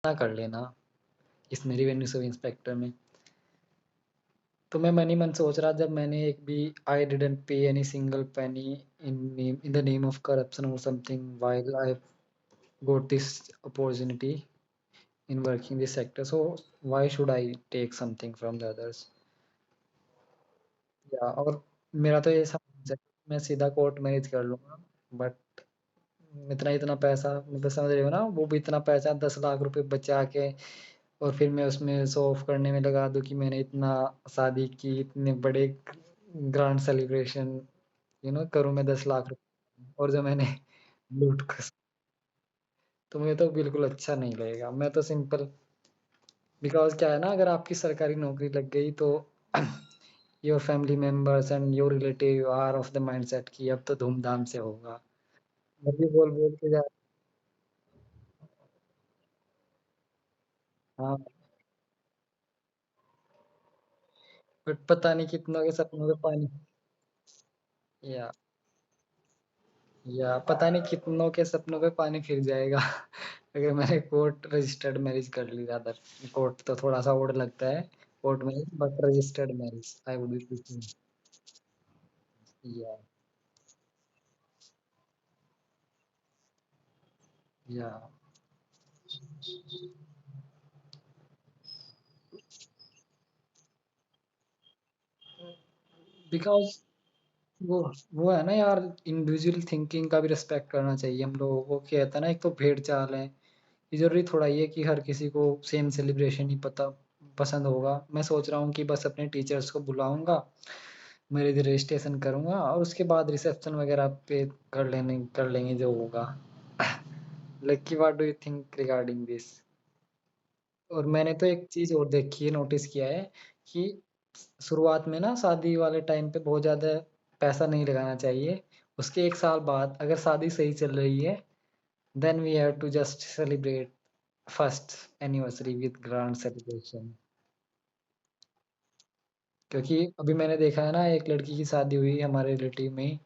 ना कर लेना इसमें रेवेन्यू सब इंस्पेक्टर में। तो मैं मन ही मन सोच रहा जब मैंने एक भी I didn't pay any single penny in the name of corruption और something while I got this opportunity in working this sector, so why should I take something from the others? या और मेरा तो ये समझ है मैं सीधा कोर्ट मैरिज कर लूंगा, बट इतना इतना पैसा मतलब समझ रहे हो ना, वो भी इतना पैसा 10 लाख रुपए बचा के और फिर मैं उसमें शो ऑफ करने में लगा दूं कि मैंने इतना शादी की इतने बड़े ग्रांड सेलिब्रेशन करूं मैं 10 लाख रुपए और जो मैंने लूट कर, तो मुझे तो बिल्कुल अच्छा नहीं लगेगा। मैं तो सिंपल बिकॉज क्या है ना, अगर आपकी सरकारी नौकरी लग गई तो your family members and your relative are of the mindset कि अब तो धूमधाम से होगा। मैं भी बोल बोल के जा। हाँ, बट पता नहीं कितनों के सपनों में पानी, या पता नहीं कितनों के सपनों पे पानी फिर जाएगा अगर मैंने कोर्ट रजिस्टर्ड मैरिज कर ली रादर। कोर्ट तो थोड़ा सा और लगता है, court marriage but registered marriage I would be preferring. या या बिकॉज वो वो है ना यार, इंडिविजुअल थिंकिंग का भी रिस्पेक्ट करना चाहिए हम लोगों को। क्या कहता है ना, एक तो भेड़ चाल है, ये जरूरी थोड़ा ही है कि हर किसी को सेम सेलिब्रेशन ही पसंद होगा। मैं सोच रहा हूँ कि बस अपने टीचर्स को बुलाऊंगा, मेरे रजिस्ट्रेशन करूंगा और उसके बाद रिसेप्शन वगैरह पे कर लेंगे जो होगा। Like what do you think regarding this? और मैंने तो एक चीज और देखी है, नोटिस किया है कि शुरुआत में ना शादी वाले टाइम पे बहुत ज्यादा पैसा नहीं लगाना चाहिए। उसके 1 साल बाद अगर शादी सही चल रही है, then we have to just celebrate first anniversary with grand celebration. क्योंकि अभी मैंने देखा है ना, एक लड़की की शादी हुई हमारे रिलेटिव में ही,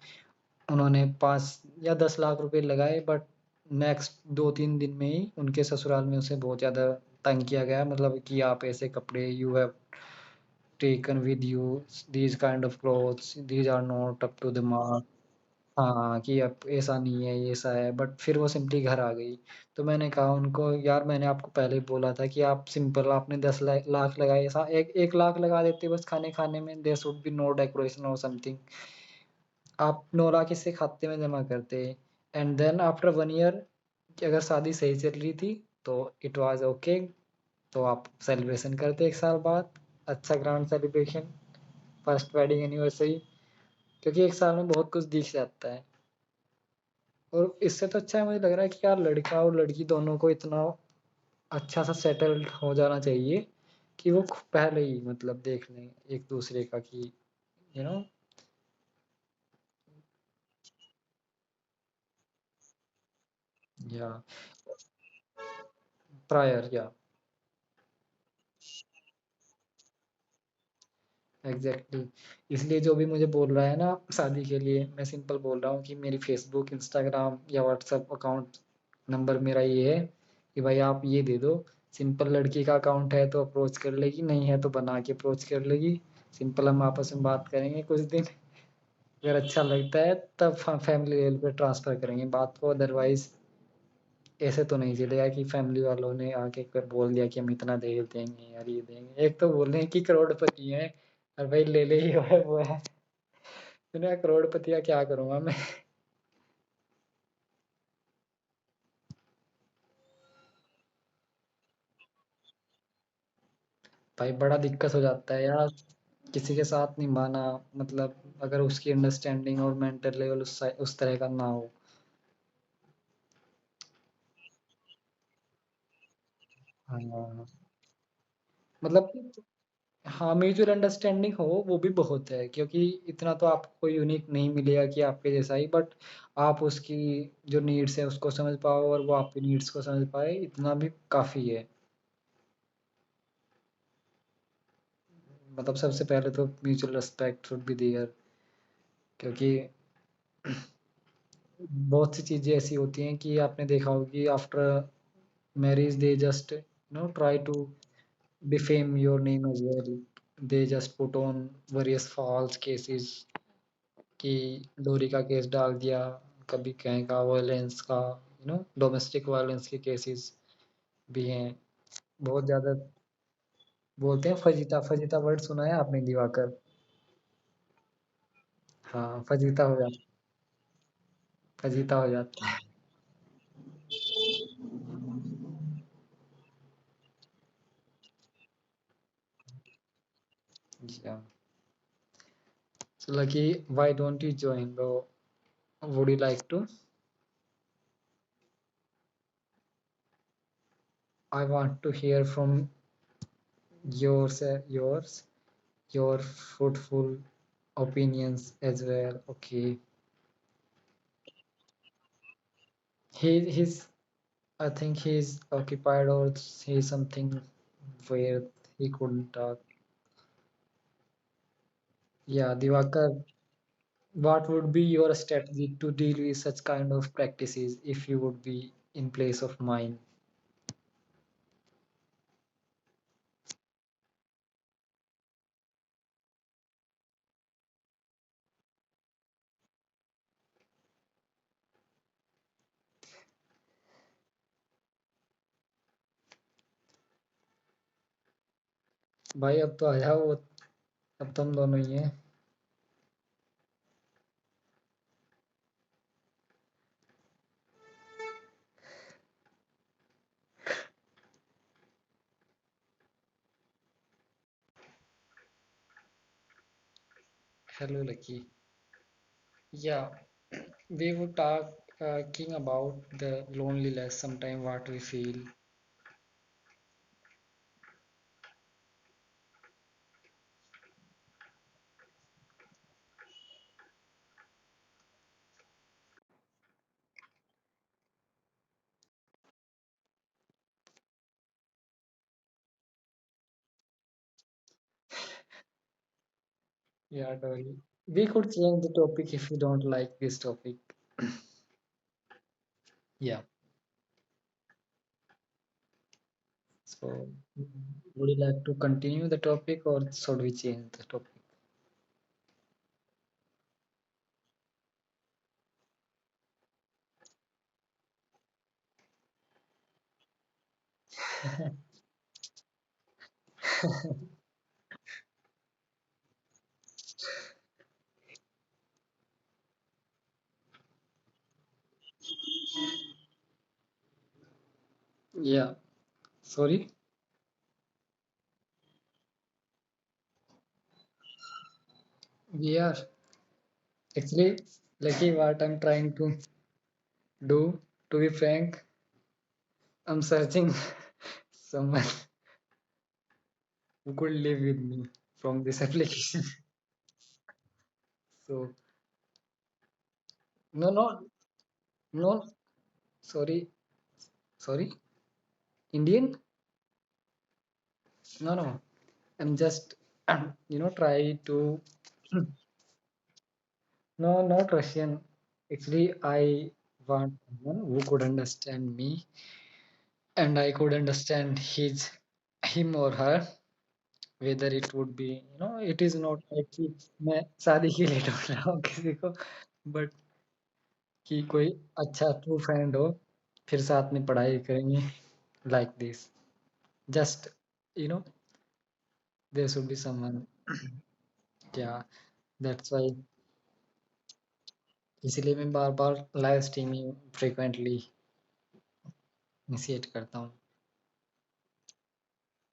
उन्होंने 5 या 10 लाख रुपए लगाए, बट नेक्स्ट 2-3 दिन में ही उनके ससुराल में उसे बहुत ज़्यादा तंग किया गया, मतलब कि आप ऐसे कपड़े you have taken with you, these kind of clothes these are not up to the mark. हाँ, कि अब ऐसा नहीं है, ये ऐसा है, बट फिर वो सिंपली घर आ गई। तो मैंने कहा उनको, यार मैंने आपको पहले ही बोला था कि आप सिंपल, आपने 10 लाख लगाए, ऐसा 1 लाख लगा देते बस खाने खाने में, there should be no decoration और समथिंग। आप 9 लाख इससे खाते में जमा करते, एंड देन आफ्टर 1 ईयर अगर शादी सही चल रही थी तो इट वाज ओके, तो आप सेलिब्रेशन करते 1 साल बाद, अच्छा grand celebration, first wedding anniversary. क्योंकि 1 साल में बहुत कुछ दिख जाता है। और इससे तो अच्छा है, मुझे लग रहा है कि यार लड़का और लड़की दोनों को इतना अच्छा सा सेटल्ड हो जाना चाहिए कि वो पहले ही मतलब देख लें एक दूसरे का कि यू नो या प्रायर या एग्जैक्टली exactly। इसलिए जो भी मुझे बोल रहा है ना शादी के लिए, मैं सिंपल बोल रहा हूँ कि मेरी फेसबुक इंस्टाग्राम या व्हाट्सएप अकाउंट नंबर मेरा ये है कि भाई आप ये दे दो। सिंपल लड़की का अकाउंट है तो अप्रोच कर लेगी, नहीं है तो बना के अप्रोच कर लेगी। सिंपल हम आपस में बात करेंगे कुछ दिन, अगर अच्छा लगता है तब फैमिली लेवल पे ट्रांसफर करेंगे बात को। अदरवाइज ऐसे तो नहीं चलेगा कि फैमिली वालों ने आके कर बोल दिया कि हम इतना दहेज देंगे यार, ये देंगे। एक तो बोल रहे हैं कि करोड़पति हैं और भाई ले ले, ये है वो है। मैंने कहा करोड़पति का क्या करूंगा मैं? भाई बड़ा दिक्कत हो जाता है यार, किसी के साथ निभाना, मतलब अगर उसकी अंडरस्टैंडिंग और मेंटल लेवल उस तरह का ना हो। हाँ, मतलब हाँ, म्यूचुअल अंडरस्टैंडिंग हो वो भी बहुत है, क्योंकि इतना तो आपको कोई यूनिक नहीं मिलेगा कि आपके जैसा ही, बट आप उसकी जो नीड्स है उसको समझ पाओ और वो आपकी नीड्स को समझ पाए, इतना भी काफ़ी है। मतलब सबसे पहले तो mutual respect should be there. क्योंकि बहुत सी चीज़ें ऐसी होती हैं कि आपने देखा होगा कि after marriage, they just try to defame your name as well. They just put on various false cases कि डोरी का केस डाल दिया, कभी कहीं का वायलेंस का, डोमेस्टिक वायलेंस के केसेस भी हैं बहुत ज्यादा। बोलते हैं फजीता, फजीता वर्ड सुना है आपने दिवाकर? हाँ, फजीता हो जाता, फजीता हो जाता है। Yeah. So Lucky, why don't you join, bro? Would you like to? I want to hear from yours, your fruitful opinions as well. Okay. He's I think he's occupied or he's something where he couldn't talk. Yeah, Divakar, what would be your strategy to deal with such kind of practices if you would be in place of mine? भाई अब तो आ जाओ, अब तुम दोनों ही हैं। Hello, Lucky. Yeah, we would talking about the loneliness, sometime what we feel. Yeah, Dolly. We could change the topic if you don't like this topic. Yeah. So, would you like to continue the topic or should we change the topic? Yeah. Sorry. We are actually lucky what I'm trying to do. To be frank, I'm searching someone who could live with me from this application. So, no, no, no. Sorry, sorry. Indian? No, no. I'm just, try to. No, not Russian. Actually, I want someone who could understand me, and I could understand him or her. Whether it would be, it is not like कि मैं शादी के लिए ढूंढ रहा हूँ किसी को, but कि कोई अच्छा ट्रू फ्रेंड हो, फिर साथ में पढ़ाई करेंगे, like this. Just, you know, there should be someone. Yeah, that's why इसीलिए मैं बार बार लाइव स्ट्रीमिंग फ्रिक्वेंटली इनिशिएट करता हूँ।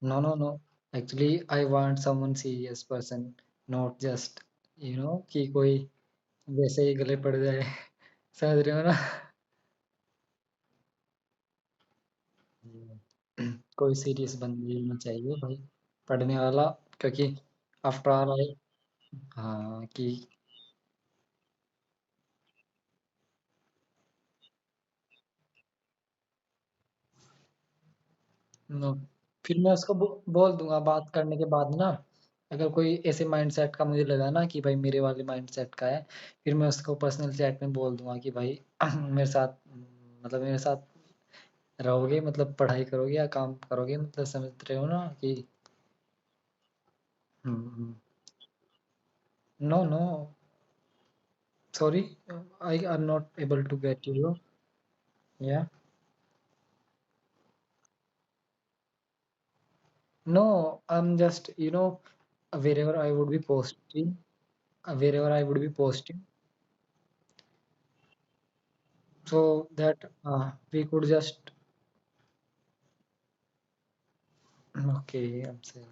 No no no, actually I want someone serious person, not just कि कोई वैसे ही गले पड़ जाए। समझ रहे हो ना? कोई सीरियस बंदी होना चाहिए भाई, पढ़ने वाला, क्योंकि आफ्टर ऑल आई, हाँ कि नो, फिर मैं उसको बोल दूंगा बात करने के बाद ना, अगर कोई ऐसे माइंडसेट का मुझे लगा ना कि भाई मेरे वाले माइंडसेट का है, फिर मैं उसको पर्सनल चैट में बोल दूंगा कि भाई मेरे साथ, मतलब मेरे साथ रहोगे मतलब पढ़ाई करोगे या काम करोगे, मतलब समझ रहे हो ना कि। No no, sorry, I are not able to get you. Yeah no, I am just wherever I would be posting, wherever I would be posting, so that we could just. Okay, I'm saying.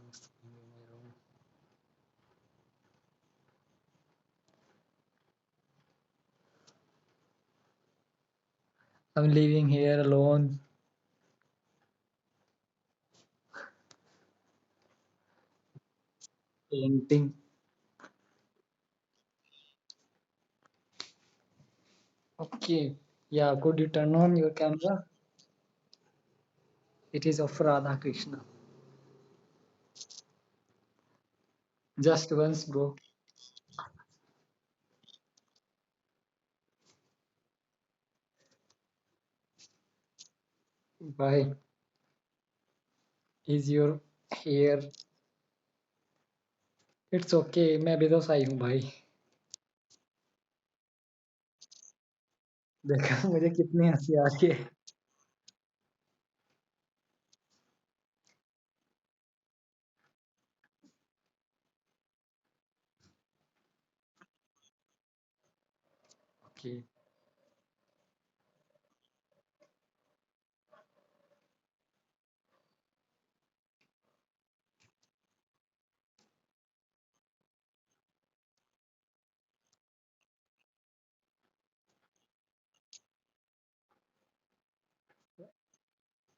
I'm living here alone, painting. Okay, yeah, could you turn on your camera? It is of Radha Krishna. Just once, bro. Bye. Is your hair? It's okay, मैं भी तो सही हूँ भाई. देखा मुझे कितनी हंसी आ रही है. Okay.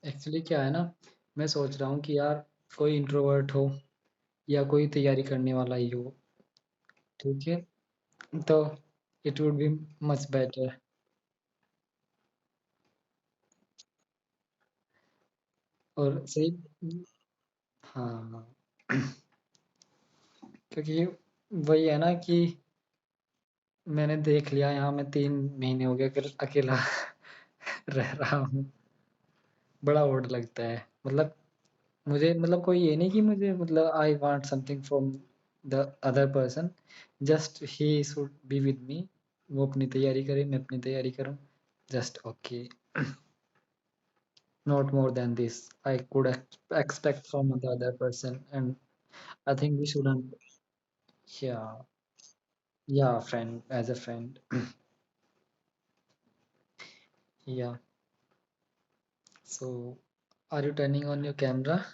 एक्चुअली क्या है ना, मैं सोच रहा हूँ कि यार कोई इंट्रोवर्ट हो या कोई तैयारी करने वाला ही हो, ठीक है, तो it would be much better. और सही. हाँ, क्योंकि वही है ना कि मैंने देख लिया, यहाँ मैं 3 महीने हो गए अकेला रह रहा हूँ. बड़ा ओड लगता है, मतलब मुझे, मतलब कोई ये नहीं कि मुझे, मतलब I want something from the other person, just he should be with me. वो अपनी तैयारी करे, मैं अपनी तैयारी करूँ, just okay. Not more than this I could expect from the other person, and I think we shouldn't. Yeah, yeah, friend, as a friend. Yeah. So, are you turning on your camera?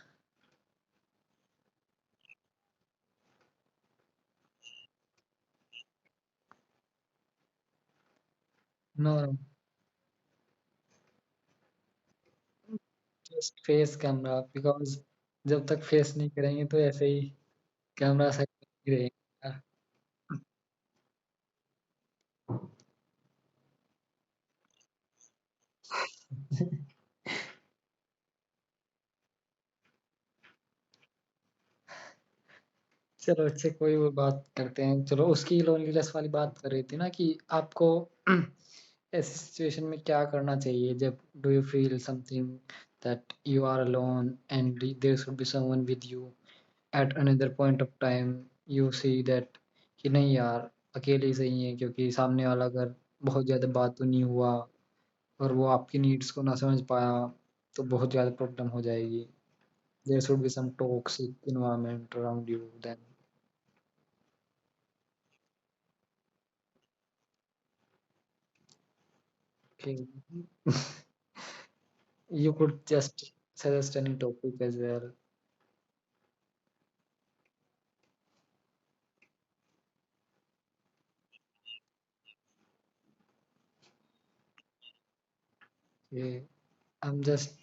No, no, just face camera, because जब तक face नहीं करेंगे तो ऐसे ही camera सही नहीं रहेगा. चलो, अच्छे, कोई और बात करते हैं. चलो, उसकी लोनलीनेस वाली बात कर रही थी ना कि आपको ऐसी सिचुएशन में क्या करना चाहिए, जब do you feel something that you are alone and there should be someone with you at another point of time. You see that कि नहीं यार, अकेले ही सही है, क्योंकि सामने वाला अगर बहुत ज़्यादा बात तो नहीं हुआ और वो आपकी नीड्स को ना समझ पाया, तो बहुत ज़्यादा प्रॉब्लम हो जाएगी. There should be some toxic environment around you then. Okay. You could just suggest any topic as well. Okay. I'm just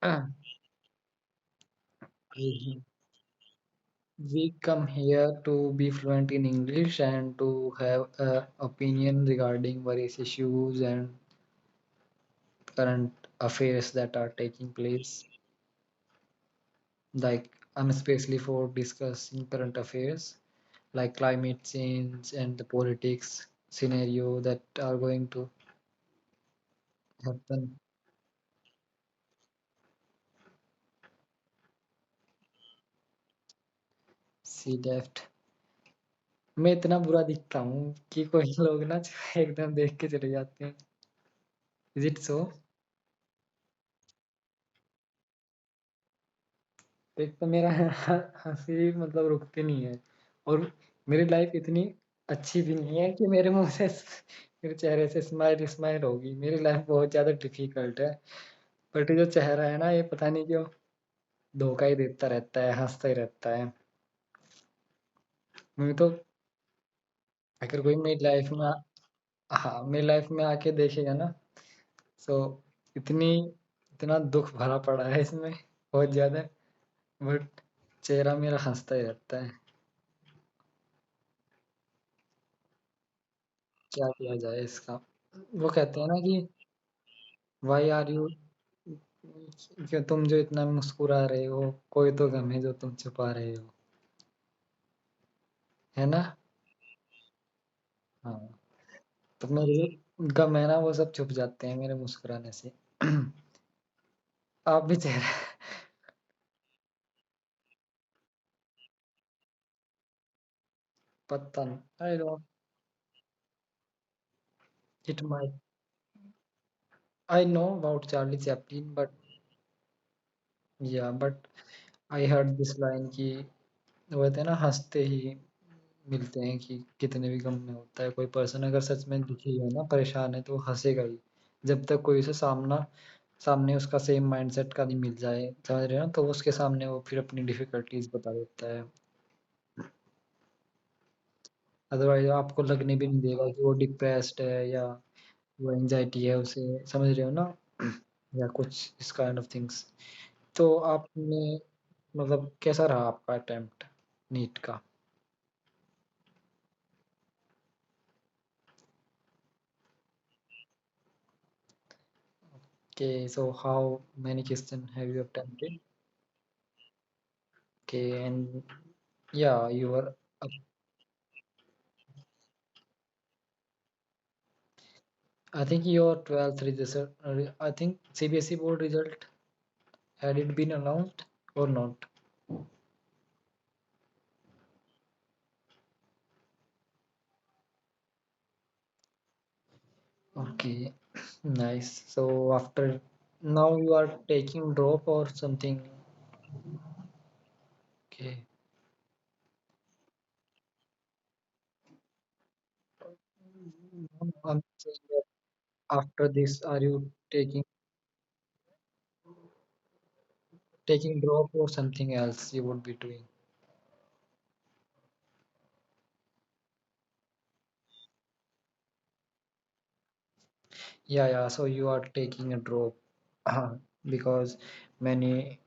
uh, we come here to be fluent in English and to have a opinion regarding various issues and current affairs that are taking place. Like, I'm especially for discussing current affairs like climate change and the politics scenario that are going to happen. See left. मैं इतना बुरा दिखता हूँ कि कोई लोग ना एकदम देख के चले जाते हैं। Is it so? एक तो मेरा हंसी मतलब रुकती नहीं है, और मेरी लाइफ इतनी अच्छी भी नहीं है कि मेरे मुंह से मेरे चेहरे से स्माइल स्माइल होगी। मेरी लाइफ बहुत ज्यादा डिफिकल्ट है। बट ये जो चेहरा है ना, ये पता नहीं क्यों धोखा ही देता रहता है, हंसता ही रहता है। मैं तो, अगर कोई मेरी लाइफ में हाँ मेरी लाइफ में आके देखेगा ना, सो इतनी इतना दुख भरा पड़ा है इसमें, बहुत ज्यादा। बट चेहरा मेरा हंसता ही रहता है। क्या किया जाए इसका? वो कहते हैं ना कि वाई आर यू, कि तुम जो इतना मुस्कुरा रहे हो, कोई तो गम है जो तुम छुपा रहे हो। है ना? हाँ। तो मेरे जो गम है ना, वो सब छुप जाते हैं मेरे मुस्कुराने से। आप भी चेहरा, पता नहीं, I don't, it might, I know about Charlie Chaplin, but yeah but I heard this line कि वो कहते हैं ना, हंसते ही मिलते हैं। कि कितने भी गम में होता है, कोई पर्सन अगर सच में दुखी है ना, परेशान है, तो वो हंसेगा ही। जब तक कोई उसे सामने उसका सेम माइंडसेट का नहीं मिल जाए, समझ रहे हो ना, तो वो उसके सामने वो फिर अपनी डिफिकल्टीज बता देता है। अदरवाइज आपको लगने भी नहीं देगा कि वो डिप्रेस्ड है, या वो एंजाइटी है उसे, समझ रहे हो ना, या कुछ इस काइंड ऑफ थिंग्स। तो आपने, मतलब कैसा रहा आपका अटेम्प्ट नीट का? Okay, so how many questions have you attempted? Okay, and yeah, you were. I think your 12th result. I think CBSE board result, had it been announced or not? Okay, nice. So after now you are taking drop or something. Okay, I'm saying that after this, are you taking drop or something else you would be doing? Yeah, yeah. So you are taking a drop because many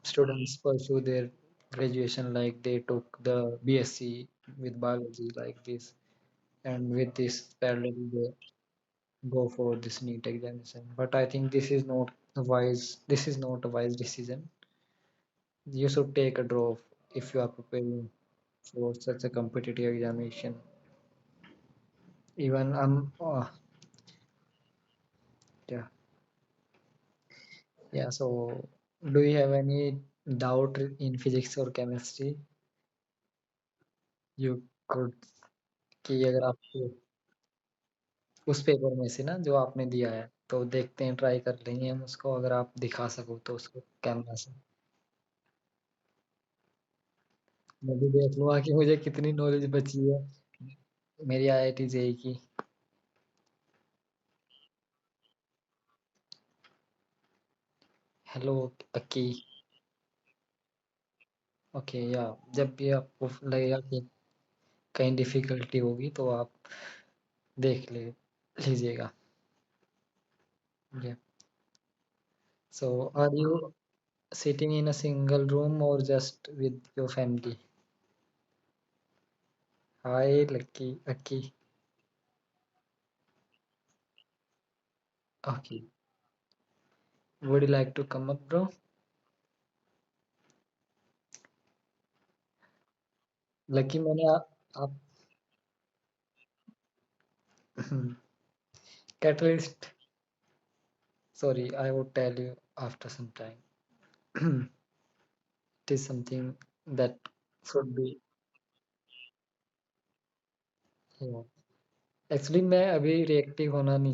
students pursue their graduation like they took the BSc with biology like this, and with this parallel they go for this NEET examination. But I think this is not a wise. This is not a wise decision. You should take a drop if you are preparing for such a competitive examination. Even yeah, yeah. So do you have any doubt in physics or chemistry? You could, कि अगर आपको उस paper में से ना जो आपने दिया है, तो देखते हैं, ट्राई कर लेंगे हम उसको, अगर आप दिखा सको तो उसको कैमरा से। मैं भी देख लूँगा कि मुझे कितनी नॉलेज बची है मेरी IIT जेई की। हेलो अक्की। ओके, या जब भी आपको लगेगा कि कहीं डिफिकल्टी होगी तो आप देख लीजिएगा। So are you sitting in a single room or just with your family? Hi, Lucky, Aki. Okay. Would you like to come up, bro? Lucky, मैंने आप catalyst. Sorry, I would tell you after some time. It is something that should be. Actually मैं अभी reactive होना नहीं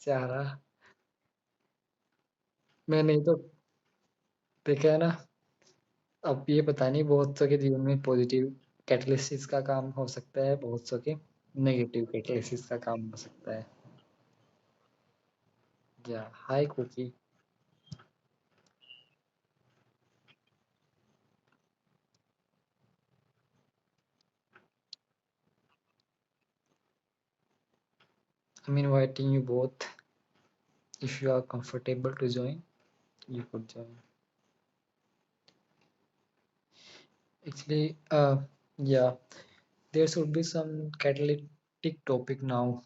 चाह रहा। मैं नहीं तो देखा है ना। अब ये पता नहीं, बहुत सौ के जीवन में पॉजिटिव कैटलिसिस का काम हो सकता है, बहुत सौ के नेगेटिव कैटलिसिस का काम हो सकता है। या हाय cookie. I'm inviting you both. If you are comfortable to join, you could join. Actually, yeah, there should be some catalytic topic now.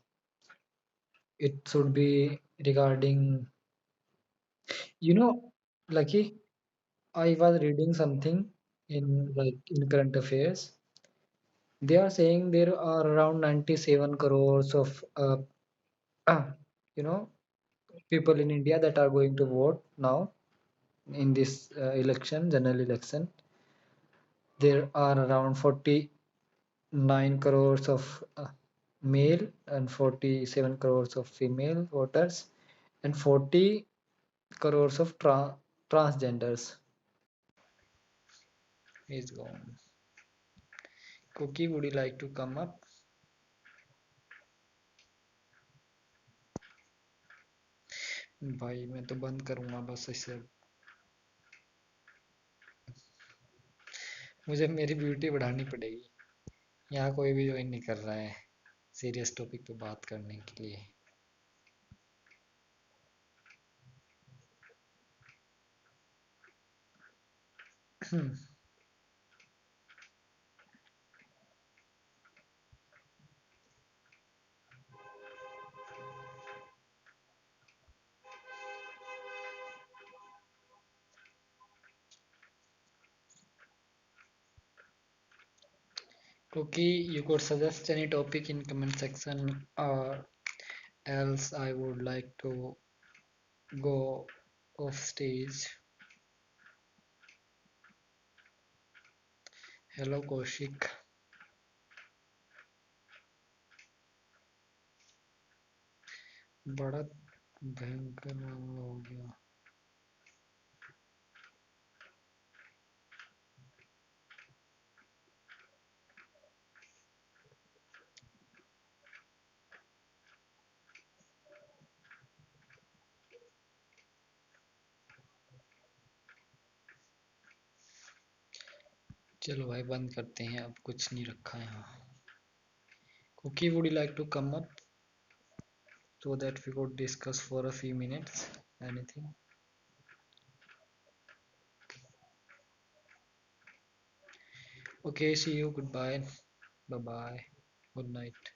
It should be regarding, you know, Lucky, I was reading something in like in current affairs. They are saying there are around 97 crores of you know people in India that are going to vote now in this election, general election. There are around 49 crores of male and 47 crores of female voters and 40 crores of transgenders. Is gone. Cookie, would you like to come up? भाई मैं तो बंद करूंगा बस इसे। मुझे मेरी beauty बढ़ानी पड़ेगी। यहाँ कोई भी ज्वाइन नहीं कर रहा है सीरियस टॉपिक पे बात करने के लिए। Cookie, you could suggest any topic in comment section, or else I would like to go off stage. Hello Kaushik। बड़ा भयंकर मामला हो गया। चलो भाई बंद करते हैं, अब कुछ नहीं रखा है यहाँ। Cookie, would you like to come up so that we could discuss for a few minutes? Anything? Okay, see you. Goodbye. Bye bye. Good night.